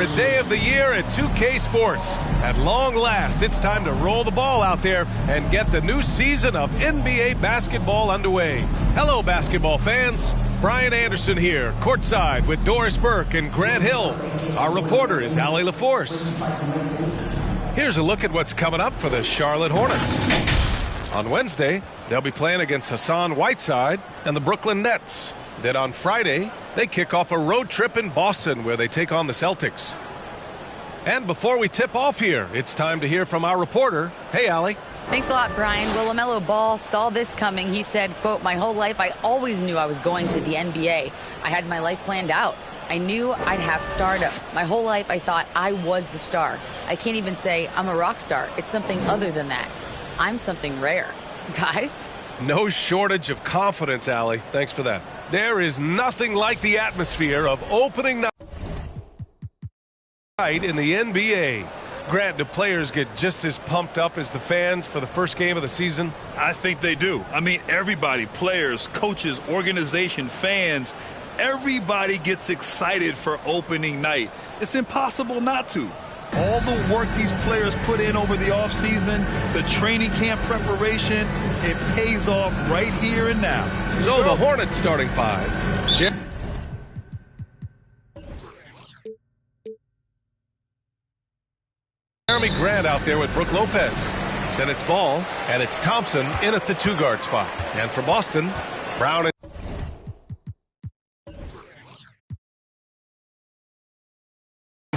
favorite day of the year at 2K Sports. At long last, it's time to roll the ball out there and get the new season of NBA basketball underway. Hello, basketball fans. Brian Anderson here, courtside with Doris Burke and Grant Hill. Our reporter is Allie LaForce. Here's a look at what's coming up for the Charlotte Hornets. On Wednesday, they'll be playing against Hassan Whiteside and the Brooklyn Nets. Then on Friday, they kick off a road trip in Boston where they take on the Celtics. And before we tip off here, it's time to hear from our reporter. Hey, Allie. Thanks a lot, Brian. Well, LaMelo Ball saw this coming. He said, quote, "My whole life I always knew I was going to the NBA. I had my life planned out. I knew I'd have stardom. My whole life I thought I was the star. I can't even say I'm a rock star. It's something other than that. I'm something rare." Guys? No shortage of confidence, Allie. Thanks for that. There is nothing like the atmosphere of opening night in the NBA. Grant, do players get just as pumped up as the fans for the first game of the season? I think they do. I mean, everybody, players, coaches, organization, fans, everybody gets excited for opening night. It's impossible not to. All the work these players put in over the offseason, the training camp preparation, it pays off right here and now. So the Hornets starting five. Jeremy Grant out there with Brook Lopez. Then it's Ball, and it's Thompson in at the two-guard spot. And for Boston, Brown and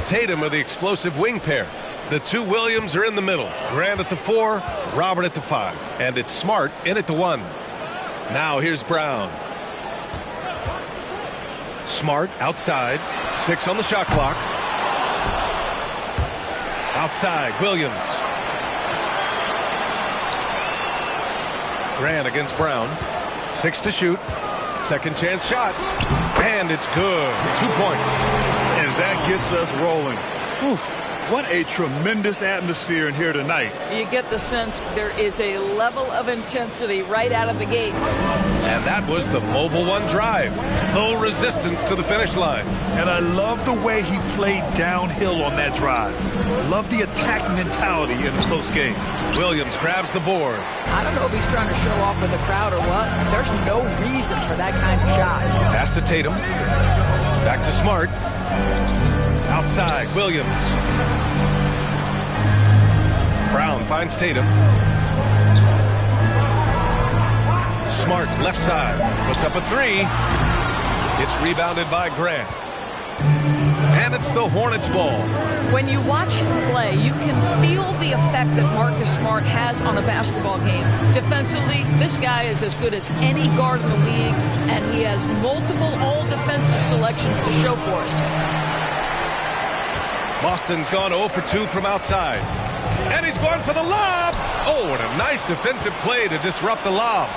Tatum are the explosive wing pair. The two Williams are in the middle. Grant at the 4, Robert at the 5. And it's Smart in at the 1. Now here's Brown. Smart outside. 6 on the shot clock. Outside, Williams. Grant against Brown. 6 to shoot. Second chance shot. And it's good. 2 points. And that gets us rolling. Whew. What a tremendous atmosphere in here tonight. You get the sense there is a level of intensity right out of the gates. And that was the Mobile One drive. No resistance to the finish line. And I love the way he played downhill on that drive. Love the attack mentality in the close game. Williams grabs the board. I don't know if he's trying to show off with the crowd or what. There's no reason for that kind of shot. Pass to Tatum. Back to Smart. Outside, Williams. Brown finds Tatum. Smart, left side. Puts up a 3. It's rebounded by Grant. And it's the Hornets ball. When you watch him play, you can feel the effect that Marcus Smart has on the basketball game. Defensively, this guy is as good as any guard in the league, and he has multiple all-defensive selections to show for it. Boston's gone 0 for 2 from outside. And he's going for the lob. Oh, and a nice defensive play to disrupt the lob.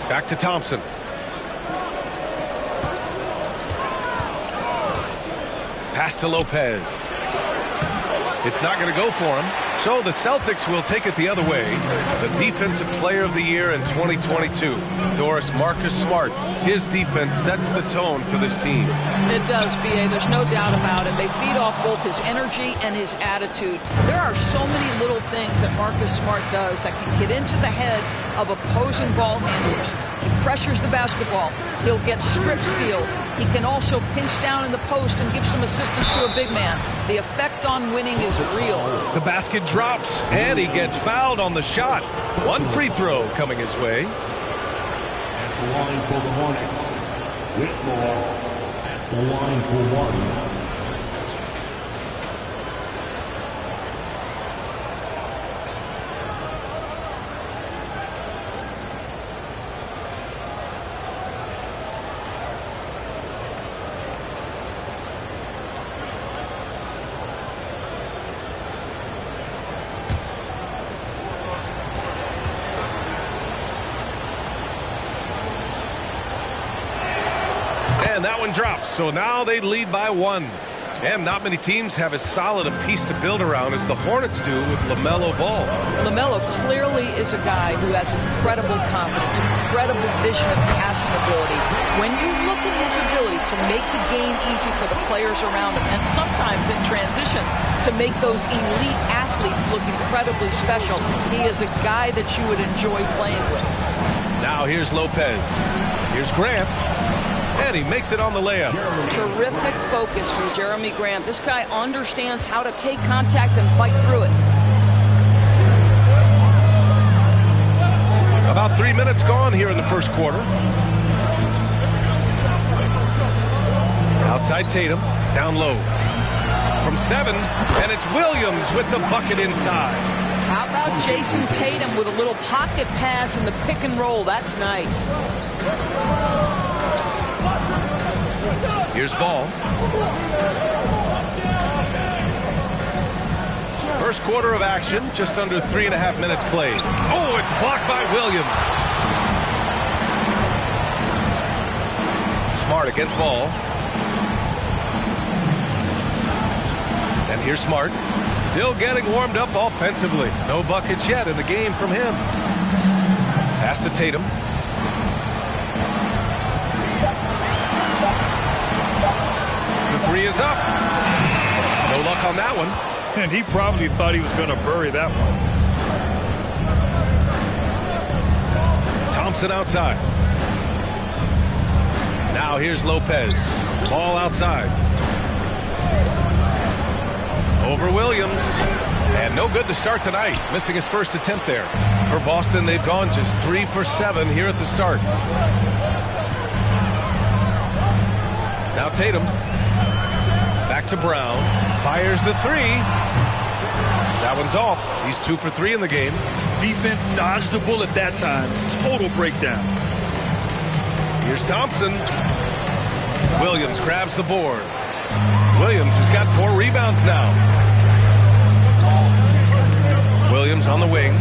Back to Thompson. Pass to Lopez. It's not going to go for him. So the Celtics will take it the other way. The Defensive Player of the Year in 2022, Doris, Marcus Smart. His defense sets the tone for this team. It does, B.A. There's no doubt about it. They feed off both his energy and his attitude. There are so many little things that Marcus Smart does that can get into the head of opposing ball handlers. He pressures the basketball. He'll get strip steals. He can also pinch down in the post and give some assistance to a big man. The effect on winning is real. The basket drops, and he gets fouled on the shot. One free throw coming his way. At the line for the Hornets, Whitmore at the line for 1. And that one drops, so now they lead by 1. And not many teams have as solid a piece to build around as the Hornets do with LaMelo Ball. LaMelo clearly is a guy who has incredible confidence, incredible vision of passing ability. When you look at his ability to make the game easy for the players around him, and sometimes in transition to make those elite athletes look incredibly special. He is a guy that you would enjoy playing with. Now here's Lopez. Here's Grant. And he makes it on the layup. Terrific focus from Jeremy Grant. This guy understands how to take contact and fight through it. About 3 minutes gone here in the first quarter. Outside Tatum, down low. From 7, and it's Williams with the bucket inside. How about Jason Tatum with a little pocket pass in the pick and roll? That's nice. Here's Ball. First quarter of action, just under 3.5 minutes played. Oh, it's blocked by Williams. Smart against Ball. And here's Smart. Still getting warmed up offensively. No buckets yet in the game from him. Pass to Tatum. The three is up. No luck on that one. And he probably thought he was going to bury that one. Thompson outside. Now here's Lopez. Ball outside. Over Williams. And no good to start tonight. Missing his first attempt there. For Boston, they've gone just 3 for 7 here at the start. Now Tatum. Back to Brown. Fires the three. That one's off. He's 2 for 3 in the game. Defense dodged the bullet that time. Total breakdown. Here's Thompson. Williams grabs the board. Williams has got 4 rebounds now. Williams on the wing.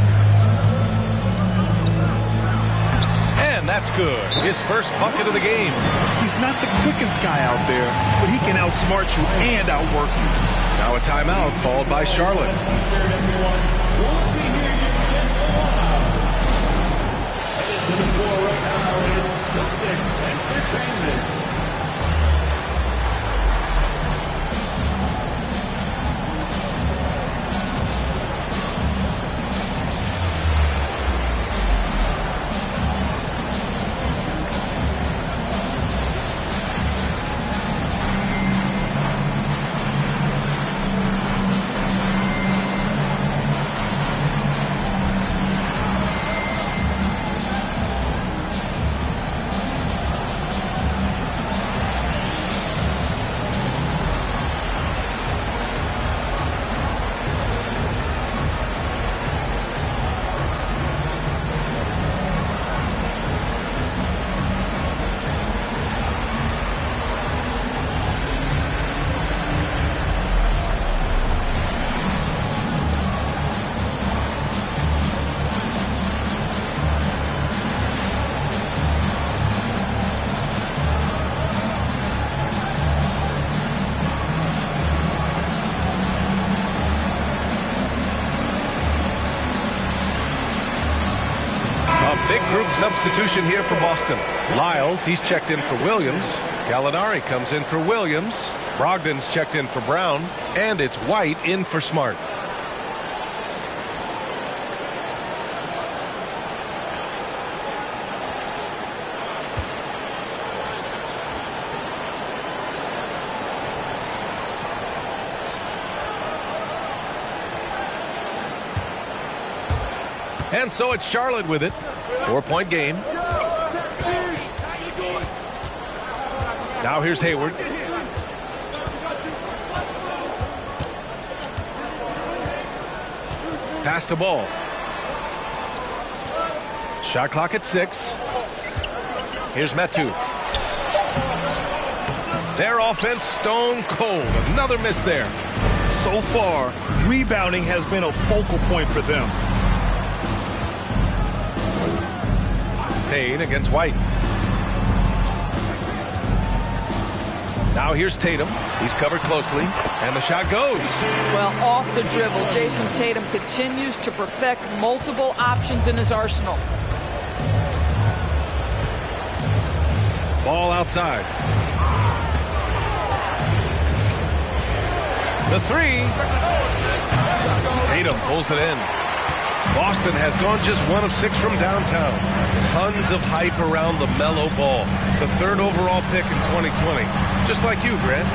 And that's good. His first bucket of the game. He's not the quickest guy out there, but he can outsmart you and outwork you. Now a timeout called by Charlotte. Big group substitution here for Boston. Lyles, he's checked in for Williams. Gallinari comes in for Williams. Brogdon's checked in for Brown. And it's White in for Smart. And so it's Charlotte with it. 4-point game. Now here's Hayward. Pass the ball. Shot clock at 6. Here's Metu. Their offense stone cold. Another miss there. So far, rebounding has been a focal point for them. Payne against White. Now here's Tatum. He's covered closely, and the shot goes. Well, off the dribble, Jason Tatum continues to perfect multiple options in his arsenal. Ball outside. The three. Tatum pulls it in. Boston has gone just 1 of 6 from downtown. Tons of hype around LaMelo Ball, the 3rd overall pick in 2020. Just like you, Grant.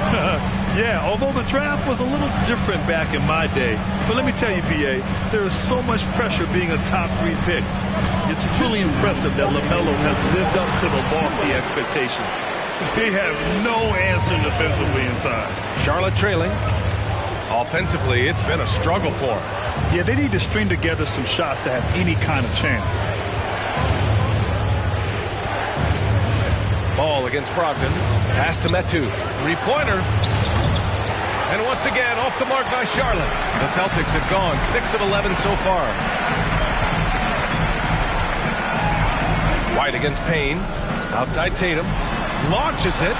Yeah, although the draft was a little different back in my day. But let me tell you, B.A., there is so much pressure being a top 3 pick. It's really impressive that LaMelo has lived up to the lofty expectations. They have no answer defensively inside. Charlotte trailing. Offensively, it's been a struggle for them. Yeah, they need to string together some shots to have any kind of chance. Ball against Brogdon. Pass to Metu. Three-pointer. And once again, off the mark by Charlotte. The Celtics have gone 6 of 11 so far. White against Payne. Outside Tatum. Launches it.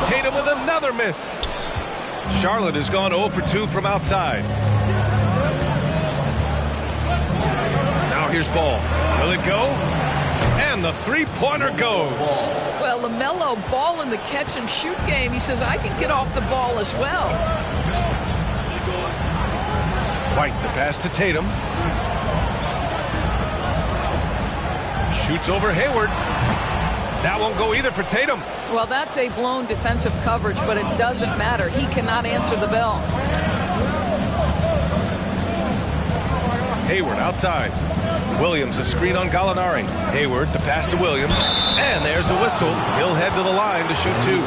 Tatum with another miss. Charlotte has gone 0 for 2 from outside. Now here's Ball. Will it go? And the three-pointer goes. Well, LaMelo Ball in the catch-and-shoot game. He says, I can get off the ball as well. White, the pass to Tatum. Shoots over Hayward. That won't go either for Tatum. Well, that's a blown defensive coverage, but it doesn't matter. He cannot answer the bell. Hayward outside. Williams a screen on Gallinari. Hayward the pass to Williams. And there's a whistle. He'll head to the line to shoot 2.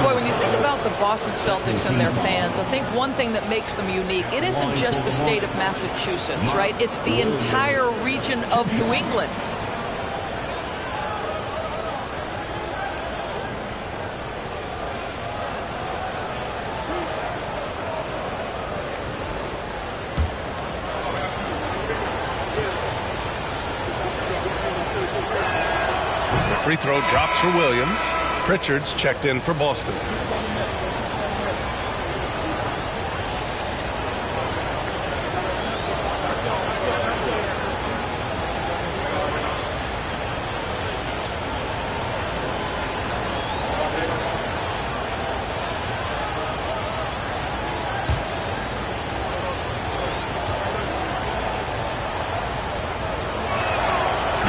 Boy, when you think about the Boston Celtics and their fans, I think one thing that makes them unique, it isn't just the state of Massachusetts, right? It's the entire region of New England. Free throw drops for Williams. Pritchard's checked in for Boston.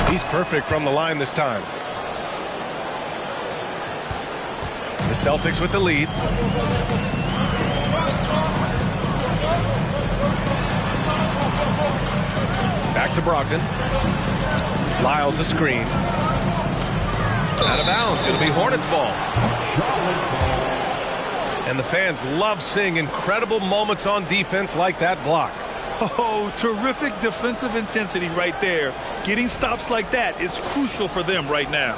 He's perfect from the line this time. The Celtics with the lead. Back to Brogdon. Lyles a screen. Out of bounds. It'll be Hornets ball. And the fans love seeing incredible moments on defense like that block. Oh, terrific defensive intensity right there. Getting stops like that is crucial for them right now.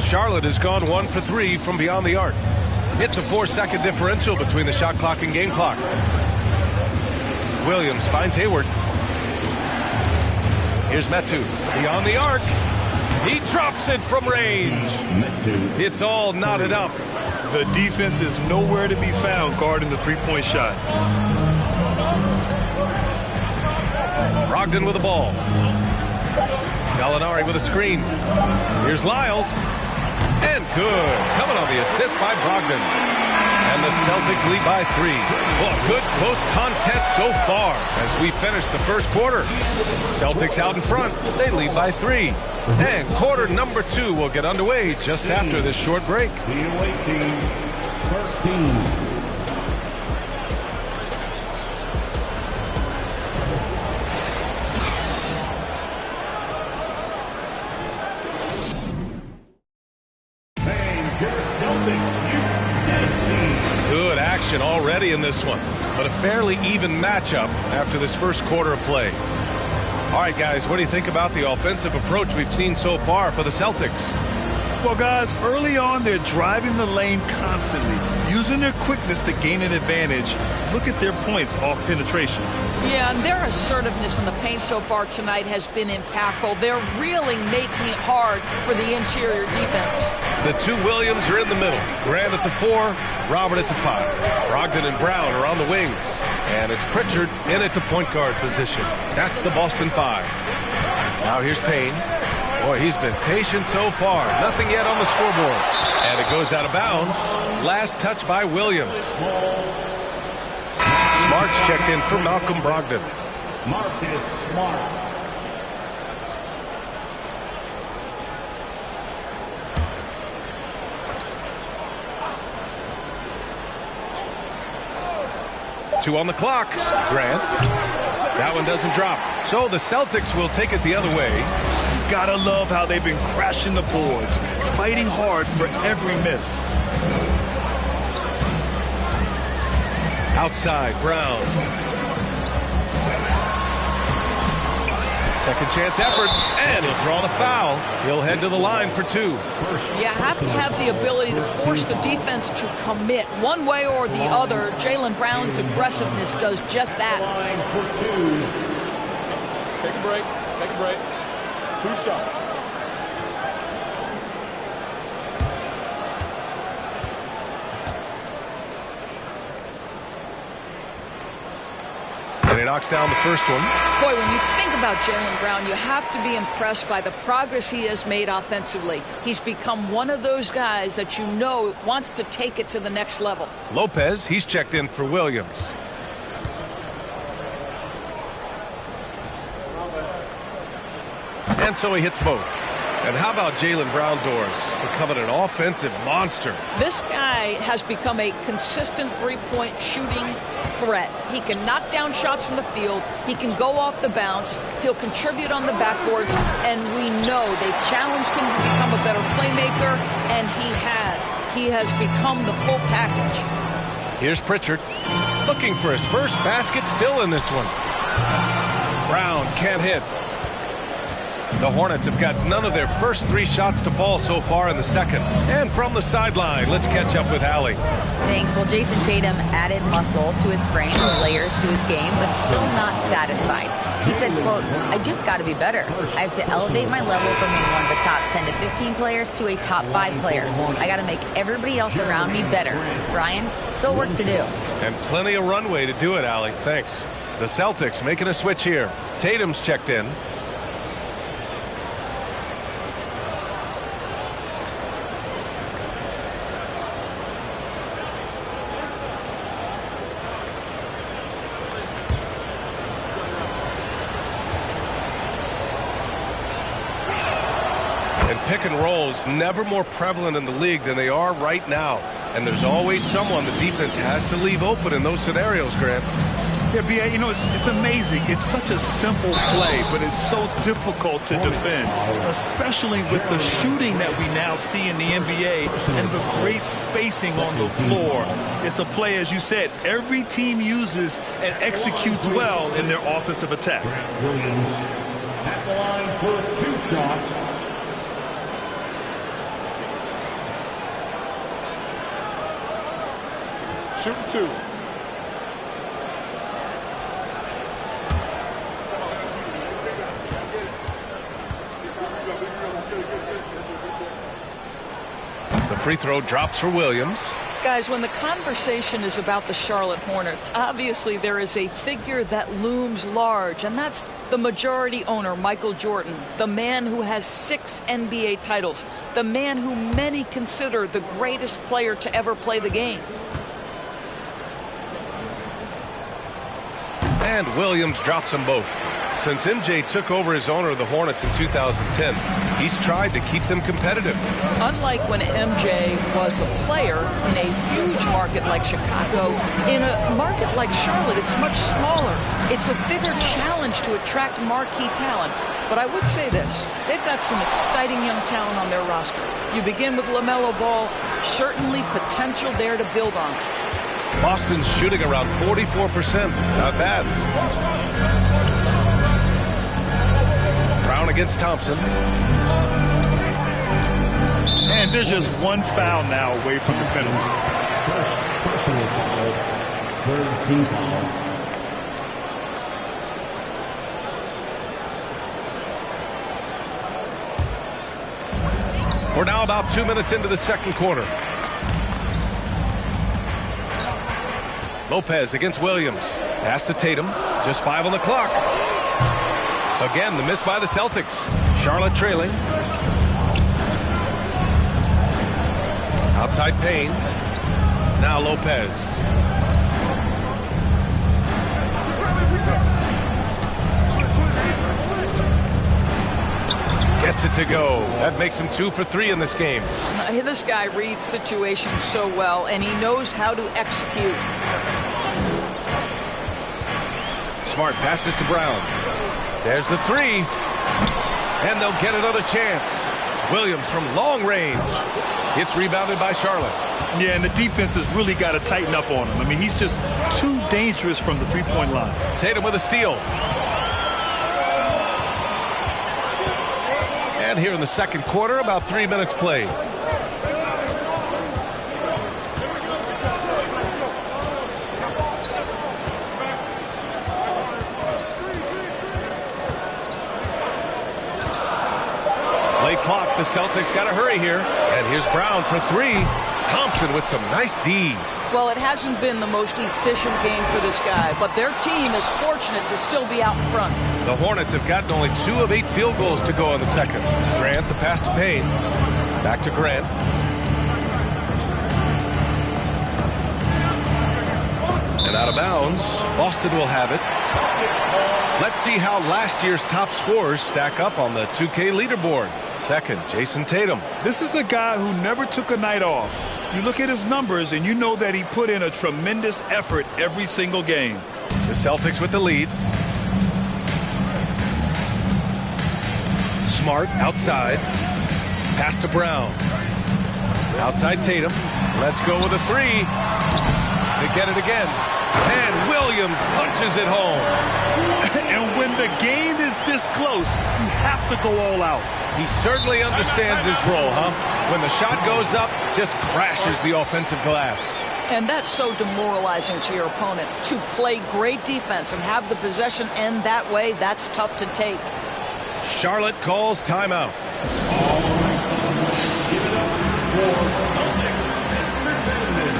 Charlotte has gone 1 for 3 from beyond the arc. It's a 4-second differential between the shot clock and game clock. Williams finds Hayward. Here's Metu. Beyond the arc. He drops it from range. It's all knotted up. The defense is nowhere to be found guarding the three-point shot. Brogdon with the ball. Gallinari with a screen. Here's Lyles. And good. Coming on the assist by Brogdon. And the Celtics lead by 3. Well, good close contest so far as we finish the first quarter. Celtics out in front. They lead by 3. And quarter number 2 will get underway just after this short break. The away team, 13. Good action already in this one, but a fairly even matchup after this first quarter of play. All right, guys, what do you think about the offensive approach we've seen so far for the Celtics? Well, guys, early on, they're driving the lane constantly, using their quickness to gain an advantage. Look at their points off penetration. Yeah, and their assertiveness in the paint so far tonight has been impactful. They're really making it hard for the interior defense. The 2 Williams are in the middle. Grant at the 4, Robert at the 5. Brogdon and Brown are on the wings. And it's Pritchard in at the point guard position. That's the Boston 5. Now here's Payne. Boy, he's been patient so far. Nothing yet on the scoreboard. And it goes out of bounds. Last touch by Williams. Smart's checked in for Malcolm Brogdon. Marcus Smart. Two on the clock. Grant. That one doesn't drop. So the Celtics will take it the other way. Gotta love how they've been crashing the boards, fighting hard for every miss. Outside, Brown. Second chance effort, and he'll draw the foul. He'll head to the line for two. You have to have the ability to force the defense to commit one way or the other. Jaylen Brown's aggressiveness does just that. Take a break. Take a break. 2 shots. And he knocks down the first one. Boy, when you think about Jaylen Brown, you have to be impressed by the progress he has made offensively. He's become one of those guys that you know wants to take it to the next level. Lopez, he's checked in for Williams. And so he hits both. And how about Jaylen Brown doors becoming an offensive monster? This guy has become a consistent three-point shooting threat. He can knock down shots from the field. He can go off the bounce. He'll contribute on the backboards. And we know they've challenged him to become a better playmaker, and he has. He has become the full package. Here's Pritchard looking for his first basket, still in this one. Brown can't hit. The Hornets have got none of their first 3 shots to fall so far in the second. And from the sideline, let's catch up with Allie. Thanks. Well, Jason Tatum added muscle to his frame, layers to his game, but still not satisfied. He said, quote, "I just got to be better. I have to elevate my level from being one of the top 10 to 15 players to a top 5 player. I got to make everybody else around me better." Brian, still work to do. And plenty of runway to do it, Allie. Thanks. The Celtics making a switch here. Tatum's checked in. Pick and rolls never more prevalent in the league than they are right now. And there's always someone the defense has to leave open in those scenarios, Grant. Yeah, B.A., you know, it's amazing. It's such a simple play, but it's so difficult to defend, especially with the shooting that we now see in the NBA and the great spacing on the floor. It's a play, as you said, every team uses and executes well in their offensive attack. Williams at the line for 2 shots. Shoot 2. The free throw drops for Williams. Guys, when the conversation is about the Charlotte Hornets, obviously there is a figure that looms large, and that's the majority owner, Michael Jordan, the man who has 6 NBA titles, the man who many consider the greatest player to ever play the game. And Williams drops them both. Since MJ took over as owner of the Hornets in 2010, he's tried to keep them competitive. Unlike when MJ was a player in a huge market like Chicago, in a market like Charlotte, it's much smaller. It's a bigger challenge to attract marquee talent. But I would say this, they've got some exciting young talent on their roster. You begin with LaMelo Ball, certainly potential there to build on. Boston's shooting around 44%. Not bad. Brown against Thompson. And there's just one foul now away from the penalty. First personal foul. Third team foul. We're now about 2 minutes into the second quarter. Lopez against Williams. Pass to Tatum. Just 5 on the clock. Again, the miss by the Celtics. Charlotte trailing. Outside Payne. Now Lopez. Gets it to go. That makes him 2 for 3 in this game. This guy reads situations so well, and he knows how to execute. Smart passes to Brown. There's the 3. And they'll get another chance. Williams from long range. It's rebounded by Charlotte. Yeah, and the defense has really got to tighten up on him. I mean, he's just too dangerous from the three-point line. Tatum with a steal. And here in the second quarter, about 3 minutes played. Late clock, the Celtics got to hurry here. And here's Brown for 3. Thompson with some nice D. Well, it hasn't been the most efficient game for this guy, but their team is fortunate to still be out in front. The Hornets have gotten only 2 of 8 field goals to go in the second. Grant, the pass to Payne. Back to Grant. And out of bounds. Boston will have it. Let's see how last year's top scorers stack up on the 2K leaderboard. Second, Jason Tatum. This is a guy who never took a night off. You look at his numbers and you know that he put in a tremendous effort every single game. The Celtics with the lead. Smart outside. Pass to Brown. Outside Tatum. Let's go with a 3. They get it again. And Williams punches it home. And when the game is this close, you have to go all out. He certainly understands his role, huh? When the shot goes up, just crashes the offensive glass. And that's so demoralizing to your opponent. To play great defense and have the possession end that way, that's tough to take. Charlotte calls timeout. Give it up for Celtics for 10 minutes.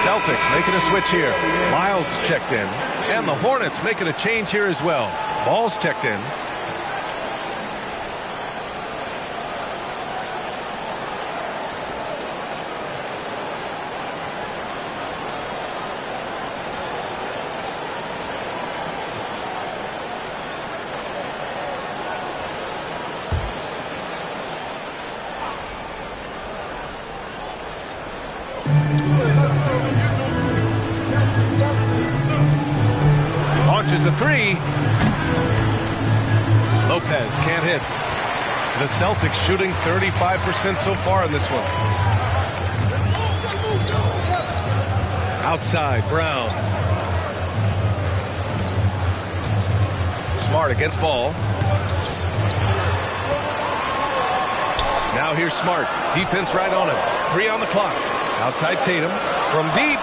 Celtics making a switch here. Lyles checked in. And the Hornets making a change here as well. Ball's checked in. Launches a 3. Lopez can't hit. The Celtics shooting 35% so far in this one. Outside, Brown. Smart against Ball. Now here's Smart. Defense right on him. 3 on the clock. Outside Tatum. From deep.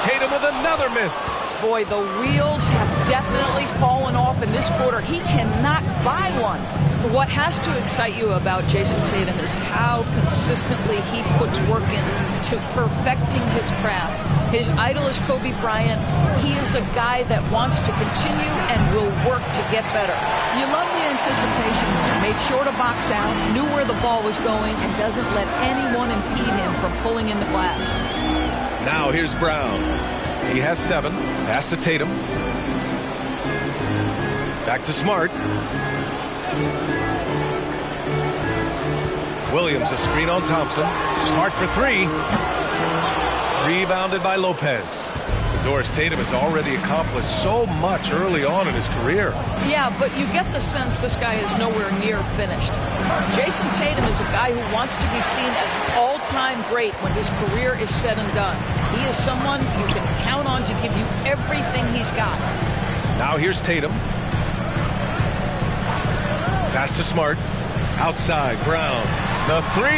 Tatum with another miss. Boy, the wheels have definitely fallen off in this quarter. He cannot buy one. What has to excite you about Jason Tatum is how consistently he puts work into perfecting his craft. His idol is Kobe Bryant. He is a guy that wants to continue and will work to get better. You love the anticipation. Made sure to box out, knew where the ball was going, and doesn't let anyone impede him from pulling in the glass. Now here's Brown. He has 7. Pass to Tatum. Back to Smart. Williams, a screen on Thompson. Smart for 3. Rebounded by Lopez. Doris Tatum has already accomplished so much early on in his career. Yeah, but you get the sense this guy is nowhere near finished. Jason Tatum is a guy who wants to be seen as an all-time great when his career is said and done. He is someone you can count on to give you everything he's got. Now here's Tatum. Pass to Smart. Outside, Brown. The 3.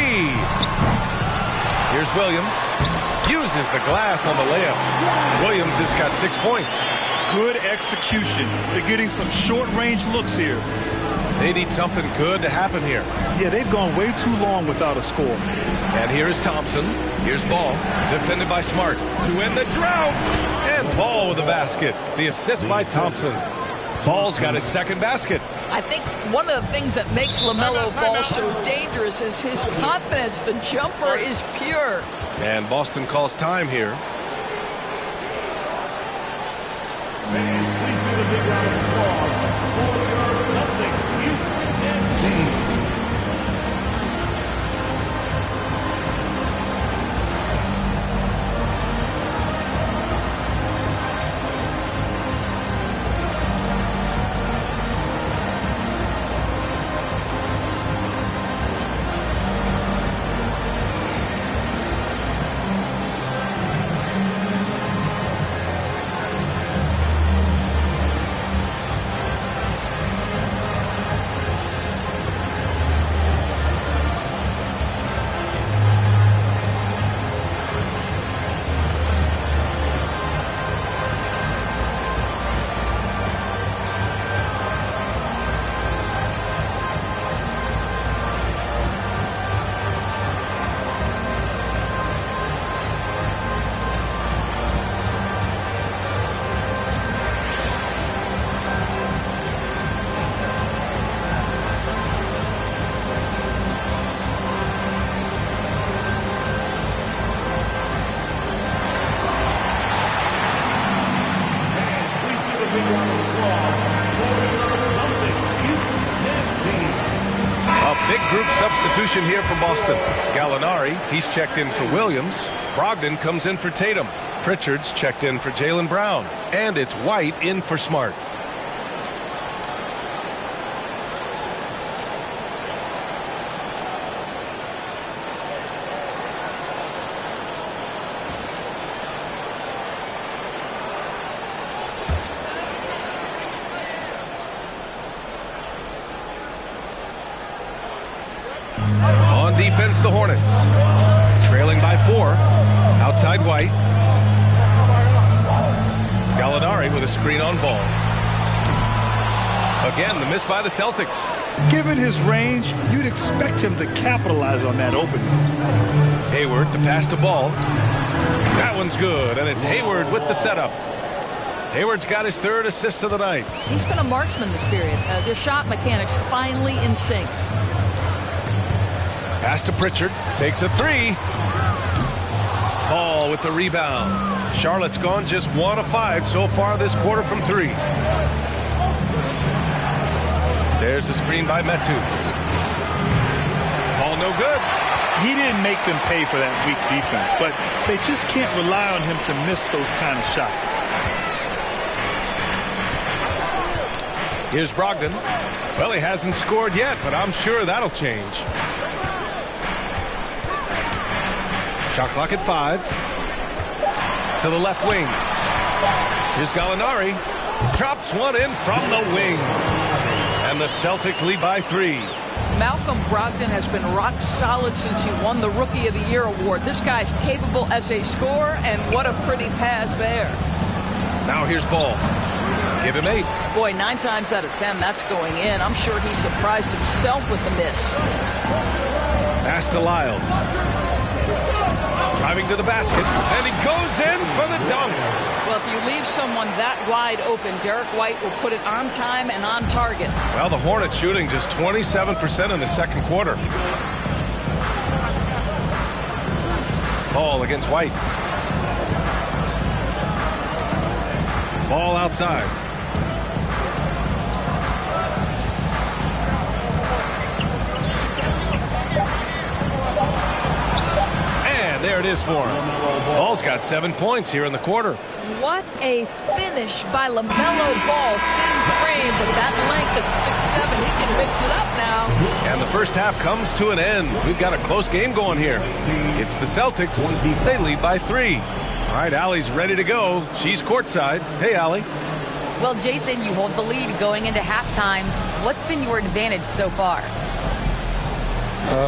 Here's Williams. Uses the glass on the layup. Williams has got 6 points. Good execution. They're getting some short-range looks here. They need something good to happen here. Yeah, they've gone way too long without a score. And here is Thompson. Here's Ball. Defended by Smart. To end the drought. And Ball with the basket. The assist by Thompson. Ball's got his 2nd basket. I think one of the things that makes LaMelo Ball so dangerous is his confidence. The jumper is pure. And Boston calls time here. Substitution here for Boston. Gallinari, he's checked in for Williams. Brogdon comes in for Tatum. Pritchard's checked in for Jaylen Brown. And it's White in for Smart. On defense, the Hornets. Trailing by 4. Outside White. Gallinari with a screen on Ball. Again, the miss by the Celtics. Given his range, you'd expect him to capitalize on that opening. Hayward to pass to Ball. That one's good, and it's Hayward with the setup. Hayward's got his 3rd assist of the night. He's been a marksman this period. Their shot mechanics finally in sync. Pass to Pritchard. Takes a 3. Ball with the rebound. Charlotte's gone just 1 of 5 so far this quarter from 3. There's a screen by Metu. Ball no good. He didn't make them pay for that weak defense, but they just can't rely on him to miss those kind of shots. Here's Brogdon. Well, he hasn't scored yet, but I'm sure that'll change. Shot clock at 5. To the left wing. Here's Gallinari. Drops one in from the wing. And the Celtics lead by 3. Malcolm Brogdon has been rock solid since he won the Rookie of the Year award. This guy's capable as a scorer, and what a pretty pass there. Now here's Ball. Give him 8. Boy, 9 times out of 10, that's going in. I'm sure he surprised himself with the miss. Pass to Lyles. Driving to the basket, and he goes in for the dunk. Well, if you leave someone that wide open, Derek White will put it on time and on target. Well, the Hornets shooting just 27% in the second quarter. Ball against White. Ball outside. And there it is for him. Ball's got 7 points here in the quarter. What a finish by LaMelo Ball. Thin frame, but that length at 6'7", he can mix it up now. And the first half comes to an end. We've got a close game going here. It's the Celtics. They lead by 3. All right, Allie's ready to go. She's courtside. Hey, Allie. Well, Jason, you hold the lead going into halftime. What's been your advantage so far?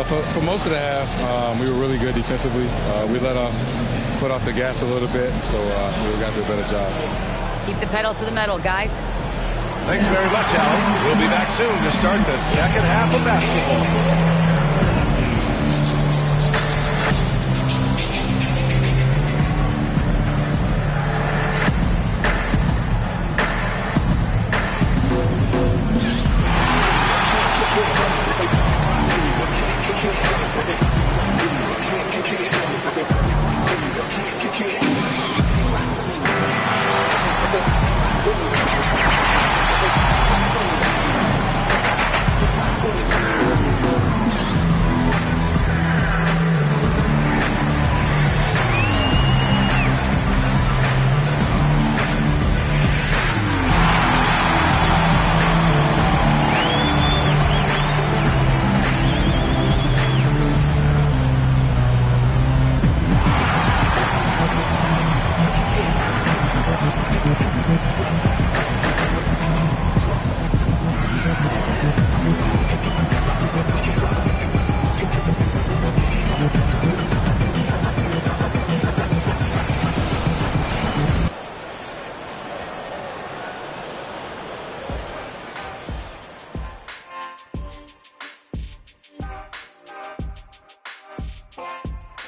For most of the half, we were really good defensively. We let our foot off the gas a little bit, so we got to do a better job. Keep the pedal to the metal, guys. Thanks very much, Allie. We'll be back soon to start the second half of basketball.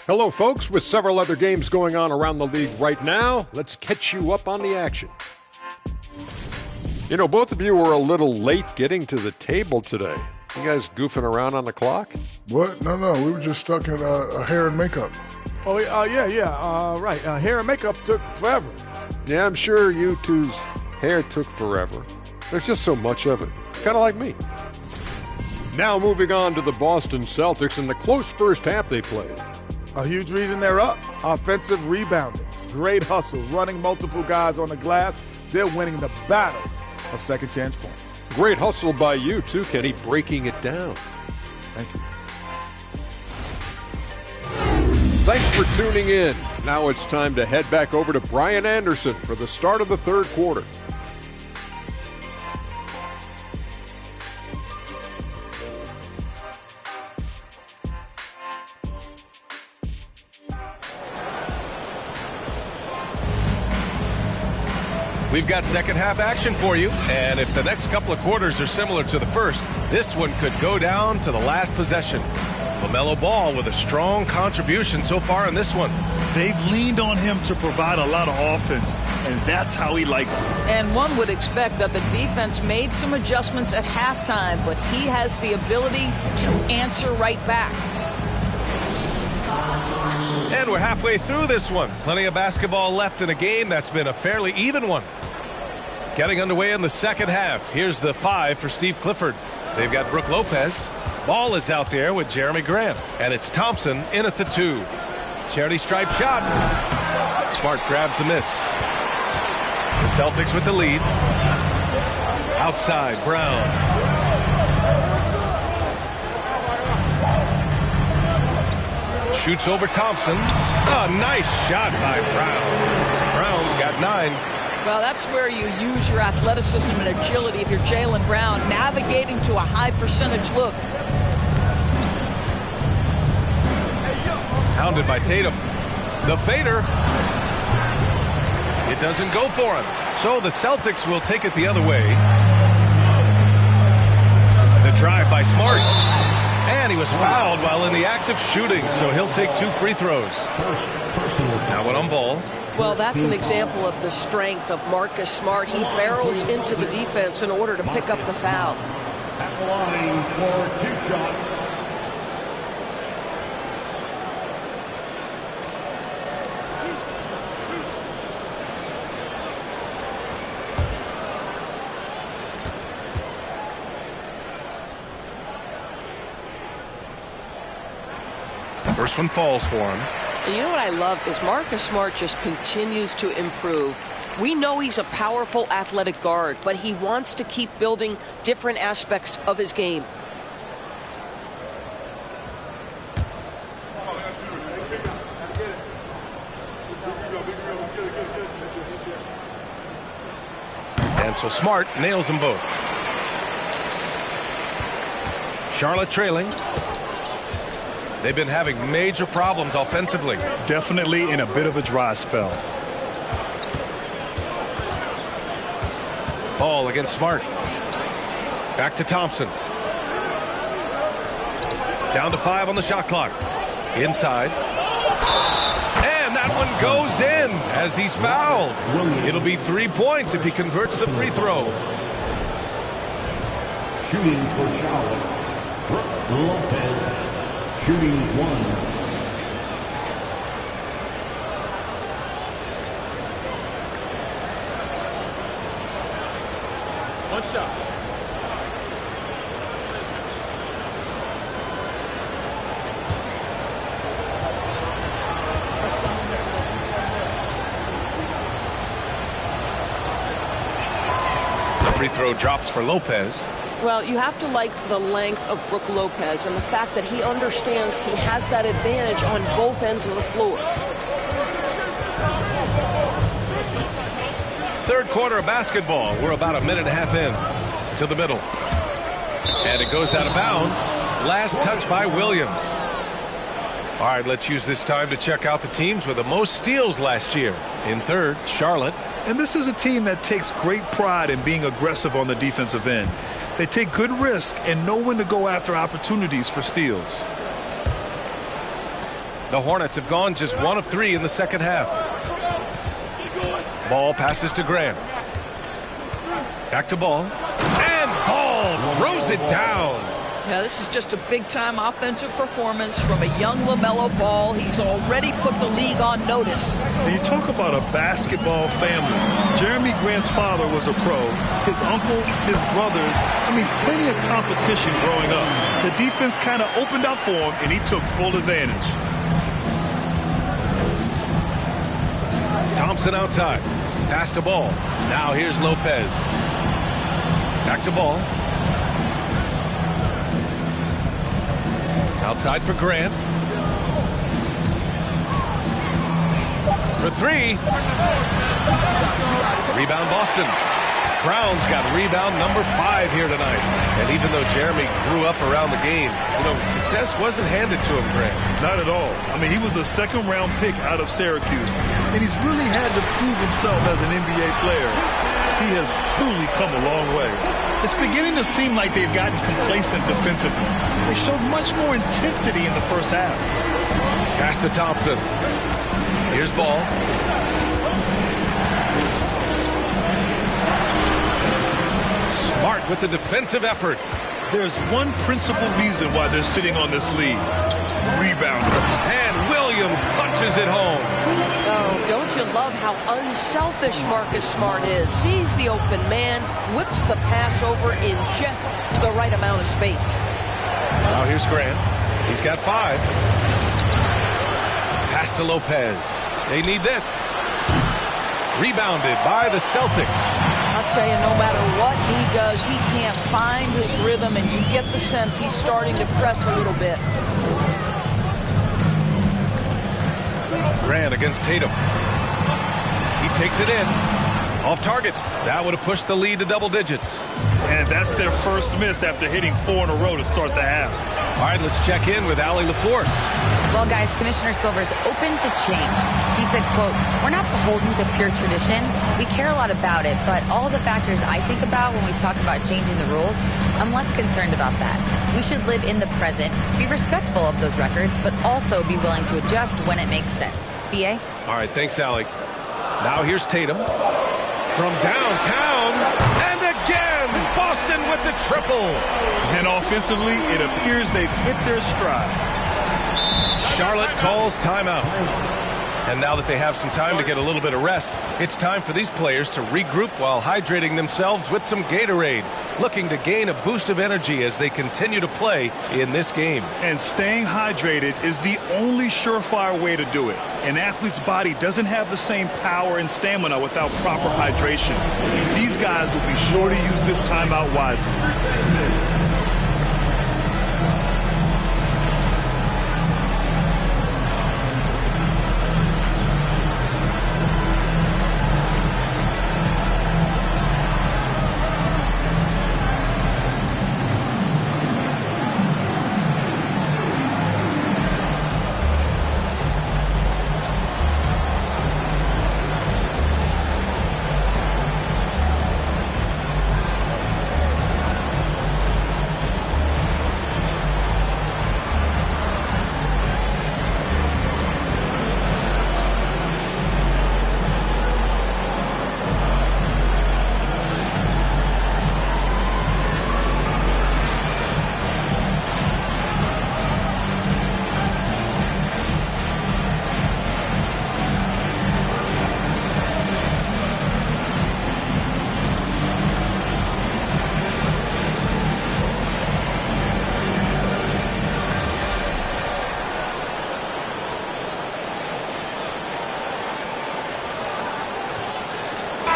Hello, folks. With several other games going on around the league right now, let's catch you up on the action. You know, both of you were a little late getting to the table today. You guys goofing around on the clock? What? No. We were just stuck in hair and makeup. Oh, right. Hair and makeup took forever. Yeah, I'm sure you two's hair took forever. There's just so much of it. Kind of like me. Now moving on to the Boston Celtics and the close first half they played. A huge reason they're up. Offensive rebounding. Great hustle. Running multiple guys on the glass. They're winning the battle of second chance points. Great hustle by you, too, Kenny, breaking it down. Thank you. Thanks for tuning in. Now it's time to head back over to Brian Anderson for the start of the third quarter. We've got second half action for you, and if the next couple of quarters are similar to the first, this one could go down to the last possession. LaMelo Ball with a strong contribution so far in this one. They've leaned on him to provide a lot of offense, and that's how he likes it. And one would expect that the defense made some adjustments at halftime, but he has the ability to answer right back. And we're halfway through this one. Plenty of basketball left in a game that's been a fairly even one. Getting underway in the second half. Here's the 5 for Steve Clifford. They've got Brooke Lopez. Ball is out there with Jeremy Grant. And it's Thompson in at the 2. Charity stripe shot. Smart grabs the miss. The Celtics with the lead. Outside, Brown. Shoots over Thompson. Oh, nice shot by Brown. Brown's got 9. Well, that's where you use your athleticism and agility if you're Jaylen Brown, navigating to a high percentage look. Hounded by Tatum. The fader. It doesn't go for him. So the Celtics will take it the other way. The drive by Smart. And he was fouled while in the act of shooting, so he'll take 2 free throws. Now one on ball. Well, that's an example of the strength of Marcus Smart. He barrels into the defense in order to pick up the foul. At the line for 2 shots. First one falls for him. And you know what I love is Marcus Smart just continues to improve. We know he's a powerful athletic guard, but he wants to keep building different aspects of his game. And so Smart nails them both. Charlotte trailing. They've been having major problems offensively. Definitely in a bit of a dry spell. Ball against Smart. Back to Thompson. Down to 5 on the shot clock. Inside. And that one goes in as he's fouled. It'll be 3 points if he converts the free throw. Shooting for Charlotte, Brooke Lopez. Shooting 1. One shot. The free throw drops for Lopez. Well, you have to like the length of Brooke Lopez and the fact that he understands he has that advantage on both ends of the floor. Third quarter of basketball. We're about a minute and a half in to the middle. And it goes out of bounds. Last touch by Williams. All right, let's use this time to check out the teams with the most steals last year. In third, Charlotte. And this is a team that takes great pride in being aggressive on the defensive end. They take good risk and know when to go after opportunities for steals. The Hornets have gone just 1 of 3 in the second half. Ball passes to Graham. Back to Ball. And Ball throws it down. Yeah, this is just a big-time offensive performance from a young LaMelo Ball. He's already put the league on notice. And you talk about a basketball family. Jeremy Grant's father was a pro. His uncle, his brothers, plenty of competition growing up. The defense kind of opened up for him, and he took full advantage. Thompson outside. Pass to Ball. Now here's Lopez. Back to Ball. Outside for Grant. For 3. Rebound Boston. Brown's got rebound number 5 here tonight. And even though Jeremy grew up around the game, success wasn't handed to him, Grant. Not at all. He was a second-round pick out of Syracuse. And he's really had to prove himself as an NBA player. He has truly come a long way. It's beginning to seem like they've gotten complacent defensively. They showed much more intensity in the first half. Pass to Thompson. Here's Ball. Smart with the defensive effort. There's one principal reason why they're sitting on this lead. Rebounder. And Williams punches it home. Oh, don't you love how unselfish Marcus Smart is? Sees the open man, whips the pass over in just the right amount of space. Now here's Grant. He's got 5. Pass to Lopez. They need this. Rebounded by the Celtics. I'll tell you, no matter what he does, he can't find his rhythm, and you get the sense he's starting to press a little bit. Grant against Tatum. He takes it in. Off target. That would have pushed the lead to double digits. And that's their first miss after hitting 4 in a row to start the half. All right, let's check in with Allie LaForce. Well, guys, Commissioner Silver's open to change. He said, quote, "We're not beholden to pure tradition. We care a lot about it, but all the factors I think about when we talk about changing the rules, I'm less concerned about that. We should live in the present, be respectful of those records, but also be willing to adjust when it makes sense. B.A.? All right, thanks, Allie. Now here's Tatum from downtown, and again, Boston with the triple. And offensively, it appears they've hit their stride. Charlotte calls timeout. And now that they have some time to get a little bit of rest, it's time for these players to regroup while hydrating themselves with some Gatorade, looking to gain a boost of energy as they continue to play in this game. And staying hydrated is the only surefire way to do it. An athlete's body doesn't have the same power and stamina without proper hydration. These guys will be sure to use this timeout wisely.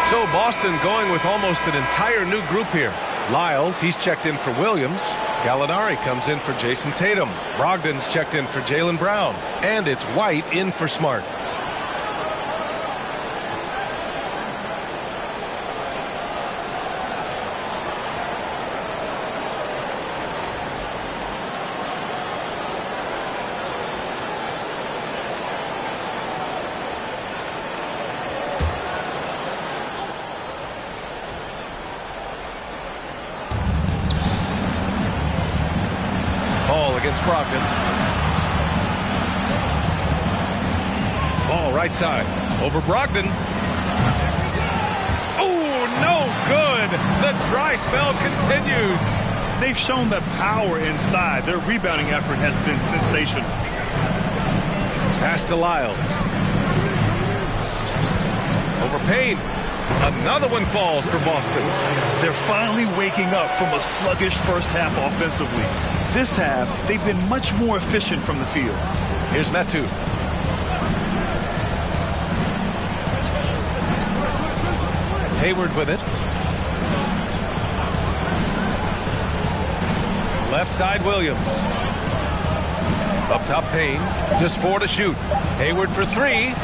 So Boston going with almost an entire new group here. Lyles, he's checked in for Williams. Gallinari comes in for Jason Tatum. Brogdon's checked in for Jaylen Brown. And it's White in for Smart. Against Brogdon. Ball right side. Over Brogdon. Oh, no good. The dry spell continues. They've shown that power inside. Their rebounding effort has been sensational. Pass to Lyles. Over Payne. Another one falls for Boston. They're finally waking up from a sluggish first half offensively. This half, they've been much more efficient from the field. Here's Metu. Hayward with it. Left side, Williams. Up top, Payne. Just 4 to shoot. Hayward for 3.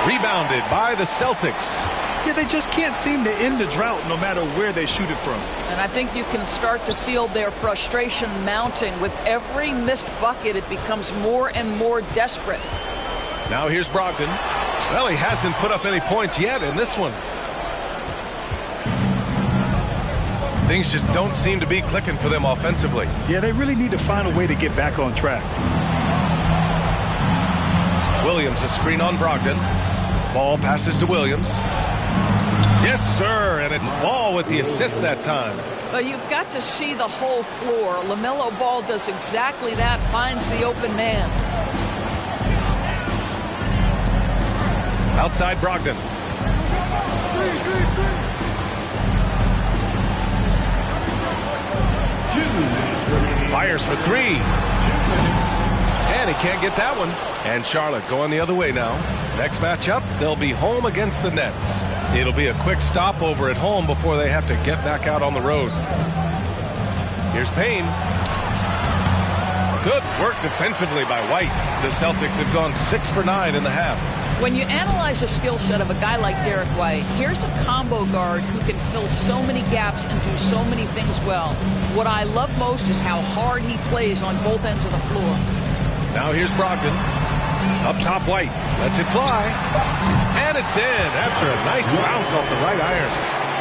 Rebounded by the Celtics. Yeah, they just can't seem to end the drought no matter where they shoot it from. And I think you can start to feel their frustration mounting. With every missed bucket, it becomes more and more desperate. Now here's Brogdon. Well, he hasn't put up any points yet in this one. Things just don't seem to be clicking for them offensively. Yeah, they really need to find a way to get back on track. Williams, a screen on Brogdon. Ball passes to Williams. Yes, sir, and it's Ball with the assist that time. Well, you've got to see the whole floor. LaMelo Ball does exactly that, finds the open man. Outside Brogdon. Fires for 3. And he can't get that one. And Charlotte going the other way now. Next matchup, they'll be home against the Nets. It'll be a quick stopover at home before they have to get back out on the road. Here's Payne. Good work defensively by White. The Celtics have gone 6 for 9 in the half. When you analyze the skill set of a guy like Derek White, here's a combo guard who can fill so many gaps and do so many things well. What I love most is how hard he plays on both ends of the floor. Now here's Brogdon. Up top, White. Lets it fly. And it's in after a nice bounce off the right iron.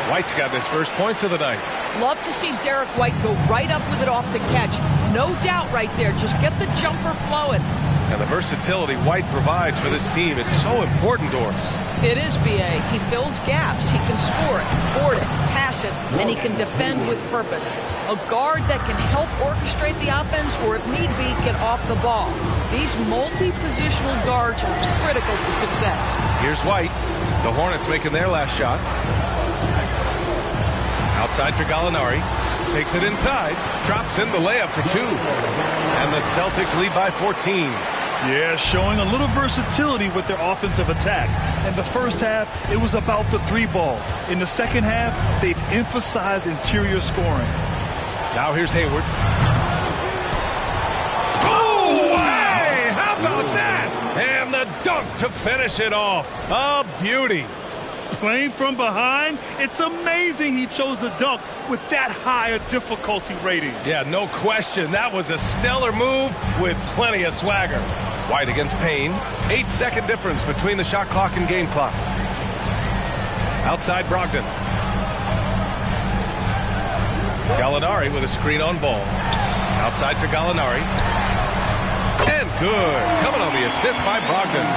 White's got his first points of the night. Love to see Derek White go right up with it off the catch. No doubt right there. Just get the jumper flowing. And the versatility White provides for this team is so important, Doris. It is, B.A. He fills gaps. He can score it, board it, pass it, and he can defend with purpose. A guard that can help orchestrate the offense or, if need be, get off the ball. These multi-positional guards are critical to success. Here's White. The Hornets making their last shot. Outside for Gallinari. Takes it inside. Drops in the layup for 2. And the Celtics lead by 14. Yeah, showing a little versatility with their offensive attack. In the first half, it was about the 3-ball. In the second half, they've emphasized interior scoring. Now here's Hayward. Oh, hey! How about that? And the dunk to finish it off. A beauty. Playing from behind, it's amazing he chose the dunk with that high a difficulty rating. Yeah, no question. That was a stellar move with plenty of swagger. White against Payne. 8-second difference between the shot clock and game clock. Outside Brogdon. Gallinari with a screen on ball. Outside for Gallinari. And good. Coming on the assist by Brogdon.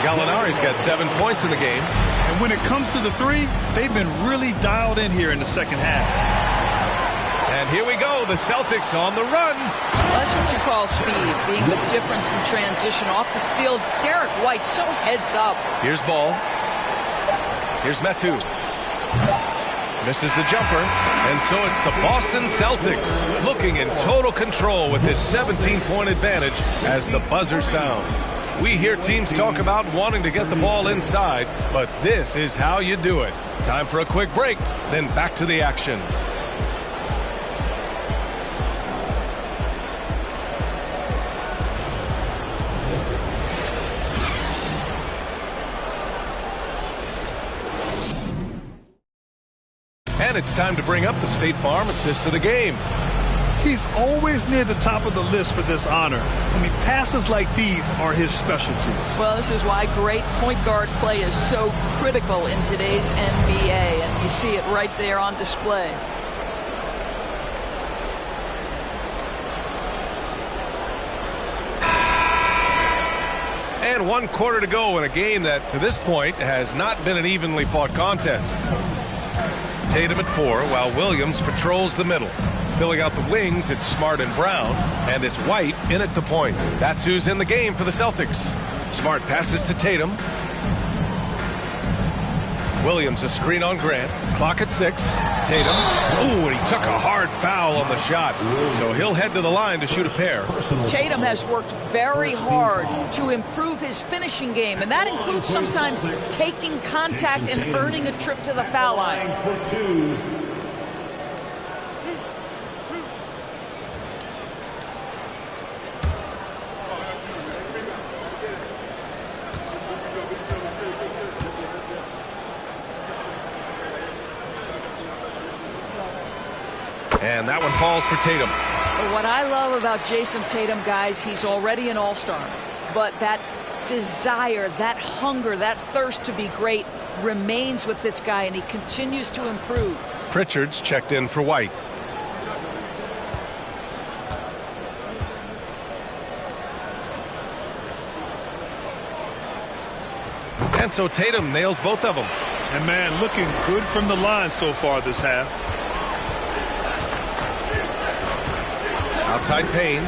Gallinari's got 7 points in the game. And when it comes to the 3, they've been really dialed in here in the second half. And here we go, the Celtics on the run. That's what you call speed, being the difference in transition. Off the steal, Derek White so heads up. Here's Ball. Here's Metu. Misses the jumper. And so it's the Boston Celtics looking in total control with this 17-point advantage as the buzzer sounds. We hear teams talk about wanting to get the ball inside, but this is how you do it. Time for a quick break, then back to the action. And it's time to bring up the State Farm assist of the game. He's always near the top of the list for this honor. I mean, passes like these are his specialty. Well, this is why great point guard play is so critical in today's NBA, and you see it right there on display. And 1 quarter to go in a game that, to this point, has not been an evenly fought contest. Tatum at 4, while Williams patrols the middle. Filling out the wings, it's Smart and Brown, and it's White in at the point. That's who's in the game for the Celtics. Smart passes to Tatum. Williams a screen on Grant. Clock at 6. Tatum. Ooh, and he took a hard foul on the shot. So he'll head to the line to shoot a pair. Tatum has worked very hard to improve his finishing game, and that includes sometimes taking contact and earning a trip to the foul line. And that one falls for Tatum. What I love about Jason Tatum, guys, he's already an all-star. But that desire, that hunger, that thirst to be great remains with this guy, and he continues to improve. Pritchard's checked in for White. And so Tatum nails both of them. And, man, looking good from the line so far this half. Outside Payne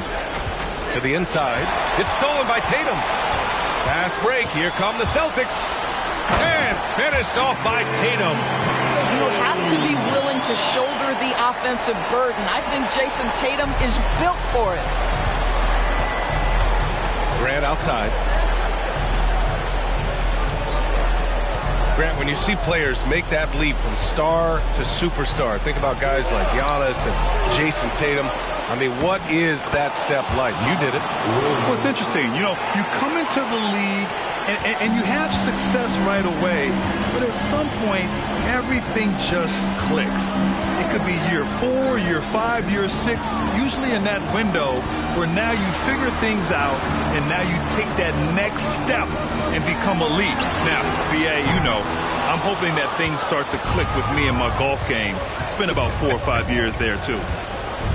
to the inside. It's stolen by Tatum. Fast break. Here come the Celtics. And finished off by Tatum. You have to be willing to shoulder the offensive burden. I think Jason Tatum is built for it. Grant outside. Grant, when you see players make that leap from star to superstar, think about guys like Giannis and Jason Tatum. I mean, what is that step like? You did it. Well, it's interesting. You know, you come into the league and you have success right away, but at some point, everything just clicks. It could be year 4, year 5, year 6, usually in that window where now you figure things out and now you take that next step and become elite. Now, BA, you know, I'm hoping that things start to click with me in my golf game. It's been about 4 or 5 years there, too.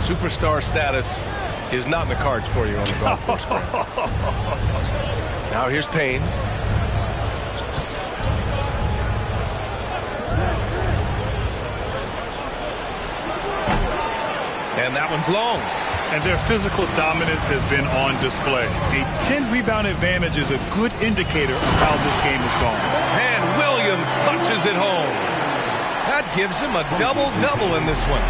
Superstar status is not in the cards for you on the golf course. Now here's Payne. And that one's long. And their physical dominance has been on display. A 10-rebound advantage is a good indicator of how this game is going. And Williams punches it home. That gives him a double-double in this one.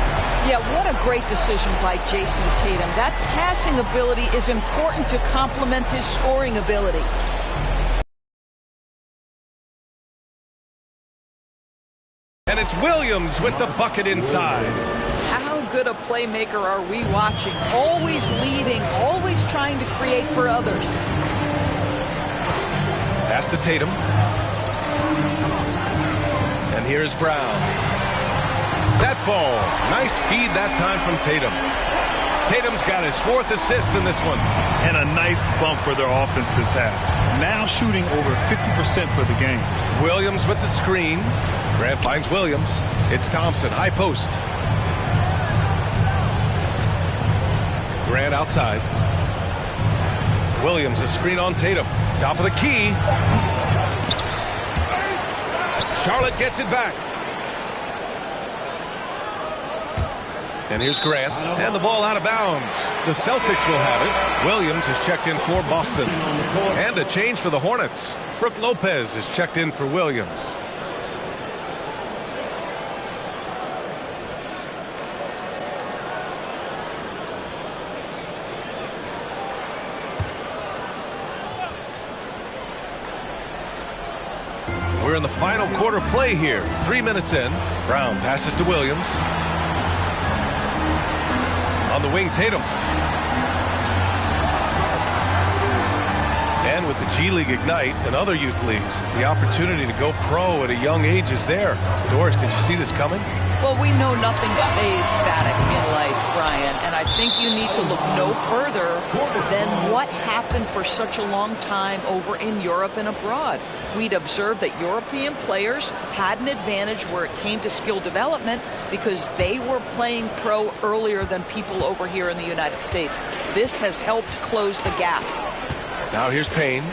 Yeah, what a great decision by Jason Tatum. That passing ability is important to complement his scoring ability. And it's Williams with the bucket inside. How good a playmaker are we watching? Always leading, always trying to create for others. Pass to Tatum. And here's Brown. That falls. Nice feed that time from Tatum. Tatum's got his 4th assist in this one. And a nice bump for their offense this half. Now shooting over 50% for the game. Williams with the screen. Grant finds Williams. It's Thompson, high post. Grant outside. Williams, a screen on Tatum. Top of the key. Charlotte gets it back. And here's Grant. And the ball out of bounds. The Celtics will have it. Williams has checked in for Boston. And a change for the Hornets. Brook Lopez is checked in for Williams. We're in the final quarter play here. 3 minutes in. Brown passes to Williams. On the wing, Tatum. And with the G League Ignite and other youth leagues, the opportunity to go pro at a young age is there. Doris, did you see this coming? Well, we know nothing stays static in life, Brian, and I think you need to look no further than what happened for such a long time over in Europe and abroad. We'd observed that European players had an advantage where it came to skill development because they were playing pro earlier than people over here in the United States. This has helped close the gap. Now here's Payne.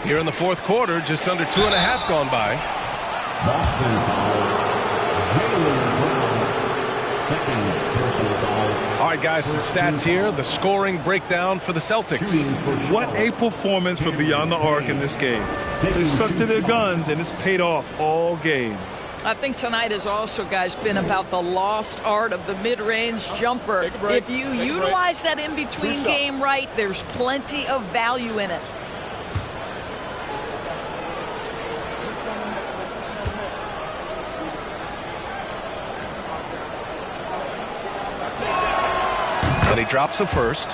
Here in the 4th quarter, just under 2.5 gone by. Boston foul. Jaylen Brown, second personal foul. All right, guys, some stats here. The scoring breakdown for the Celtics. What a performance for Beyond the Arc in this game. They stuck to their guns, and it's paid off all game. I think tonight has also, guys, been about the lost art of the mid-range jumper. If you utilize that in-between game right, there's plenty of value in it. And he drops the first.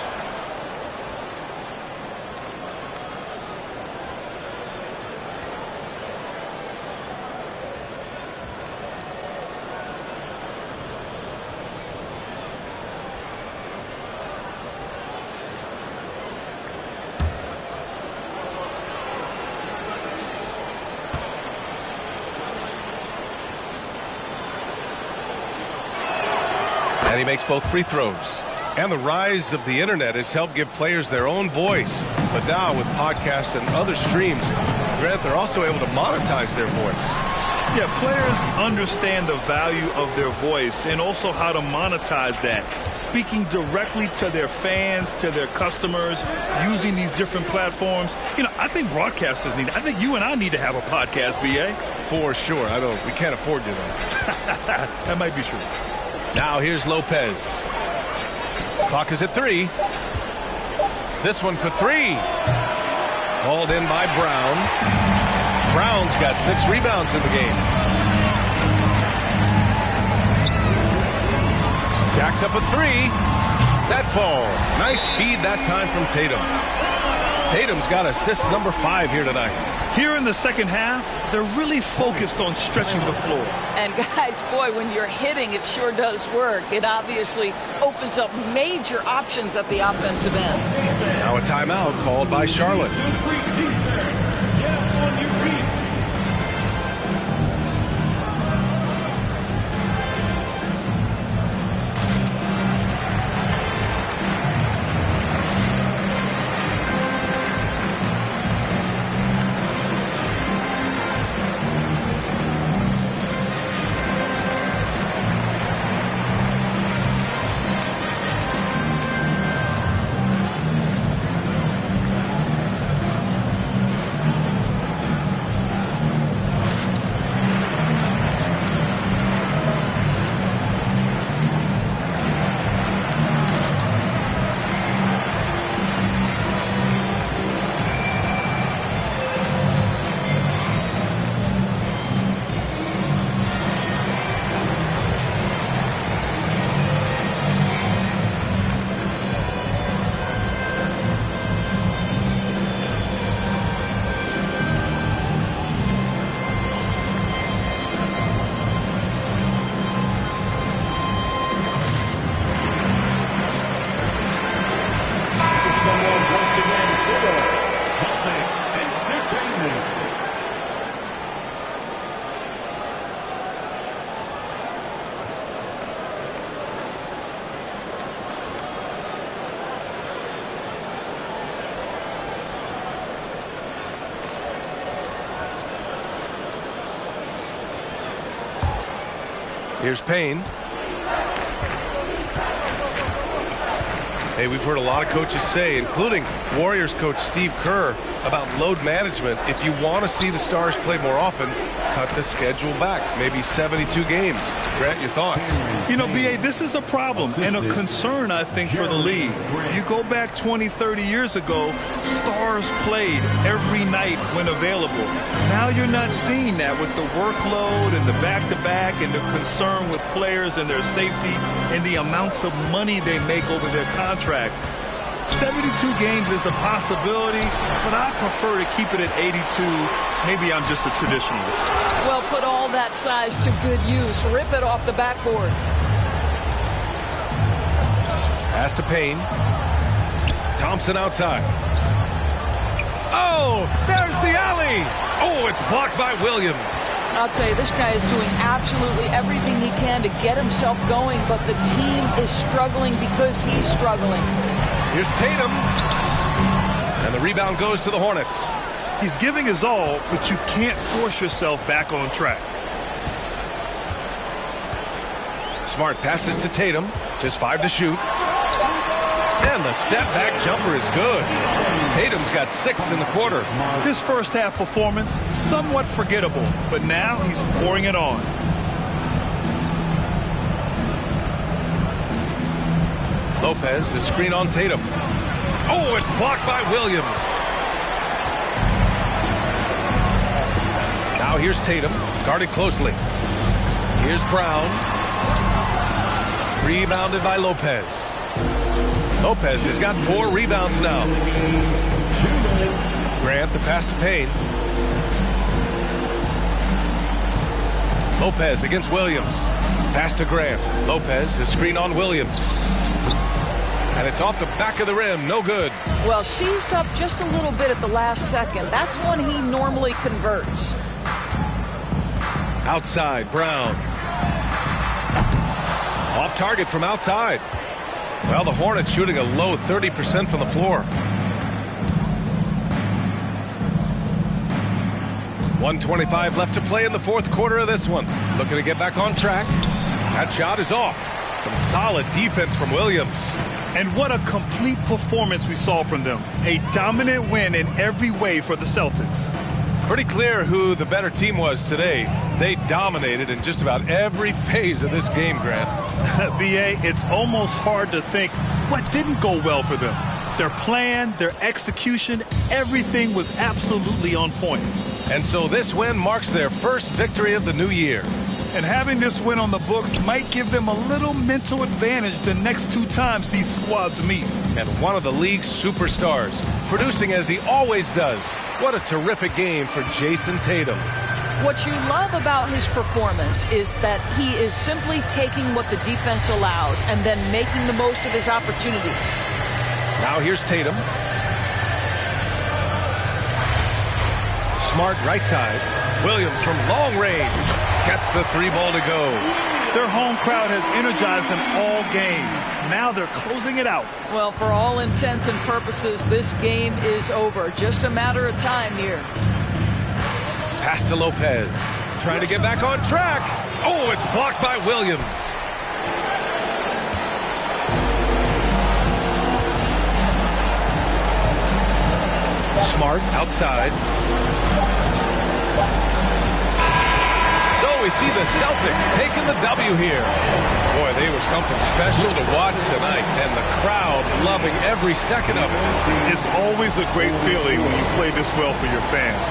And he makes both free throws. And the rise of the internet has helped give players their own voice. But now with podcasts and other streams, Grant, they're also able to monetize their voice. Yeah, players understand the value of their voice and also how to monetize that. Speaking directly to their fans, to their customers, using these different platforms. You know, I think broadcasters need, I think you and I need to have a podcast, B.A. For sure. We can't afford to, though. That might be true. Now here's Lopez. Clock is at 3. This one for 3. Hauled in by Brown. Brown's got 6 rebounds in the game. Jacks up a 3. That falls. Nice feed that time from Tatum. Tatum's got assist number 5 here tonight. Here in the second half, they're really focused on stretching the floor. And guys, boy, when you're hitting, it sure does work. It obviously opens up major options at the offensive end. Now a timeout called by Charlotte. Here's Payne. Hey, we've heard a lot of coaches say, including Warriors coach Steve Kerr, about load management. If you want to see the Stars play more often, cut the schedule back, maybe 72 games. Grant, your thoughts? You know, B.A., this is a problem and a concern, I think, for the league. You go back 20, 30 years ago, Stars played every night when available. Now you're not seeing that with the workload and the back-to-back and the concern with players and their safety and the amounts of money they make over their contracts. 72 games is a possibility, but I prefer to keep it at 82. Maybe I'm just a traditionalist. Well, put all that size to good use. Rip it off the backboard. Pass to Payne. Thompson outside. Oh, there's the alley. Oh, it's blocked by Williams. I'll tell you, this guy is doing absolutely everything he can to get himself going, but the team is struggling because he's struggling. Here's Tatum. And the rebound goes to the Hornets. He's giving his all, but you can't force yourself back on track. Smart passes to Tatum. Just 5 to shoot. And the step-back jumper is good. Tatum's got 6 in the quarter. His first-half performance, somewhat forgettable, but now he's pouring it on. Lopez, the screen on Tatum. Oh, it's blocked by Williams. Now here's Tatum, guarded closely. Here's Brown. Rebounded by Lopez. Lopez has got 4 rebounds now. Grant, the pass to Payne. Lopez against Williams. Pass to Grant. Lopez, the screen on Williams. And it's off the back of the rim. No good. Well, seized up just a little bit at the last second. That's when he normally converts. Outside, Brown. Off target from outside. Well, the Hornets shooting a low 30% from the floor. 1:25 left to play in the fourth quarter of this one. Looking to get back on track. That shot is off. Some solid defense from Williams. And what a complete performance we saw from them. A dominant win in every way for the Celtics. Pretty clear who the better team was today. They dominated in just about every phase of this game, Grant. B.A., it's almost hard to think what didn't go well for them. Their plan, their execution, everything was absolutely on point. And so this win marks their first victory of the new year. And having this win on the books might give them a little mental advantage the next 2 times these squads meet. And one of the league's superstars, producing as he always does. What a terrific game for Jason Tatum. What you love about his performance is that he is simply taking what the defense allows and then making the most of his opportunities. Now here's Tatum. Smart right side. Williams from long range. Gets the 3 ball to go. Their home crowd has energized them all game. Now they're closing it out. Well, for all intents and purposes, this game is over. Just a matter of time here. Pass to Lopez. Trying to get back on track. Oh, it's blocked by Williams. Smart outside. So we see the Celtics taking the W here. Boy, they were something special to watch tonight, and the crowd loving every second of it. It's always a great feeling when you play this well for your fans.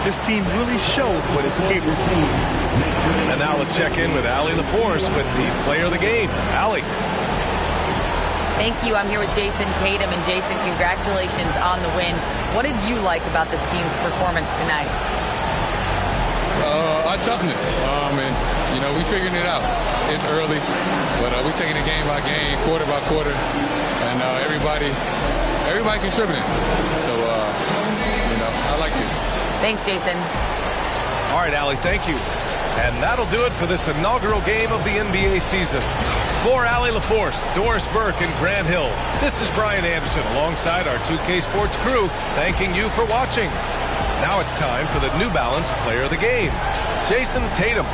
This team really showed what it's capable of. And now let's check in with Allie LaForce with the player of the game. Allie. Thank you. I'm here with Jason Tatum. And Jason, congratulations on the win. What did you like about this team's performance tonight? Our toughness. And, you know, we figuring it out. It's early, but we're taking it game by game, quarter by quarter, and everybody contributing. So, you know, I like it. Thanks, Jason. All right, Allie, thank you. And that'll do it for this inaugural game of the NBA season. For Allie LaForce, Doris Burke, and Grant Hill, this is Brian Anderson alongside our 2K Sports crew, thanking you for watching. Now it's time for the New Balance Player of the Game, Jason Tatum.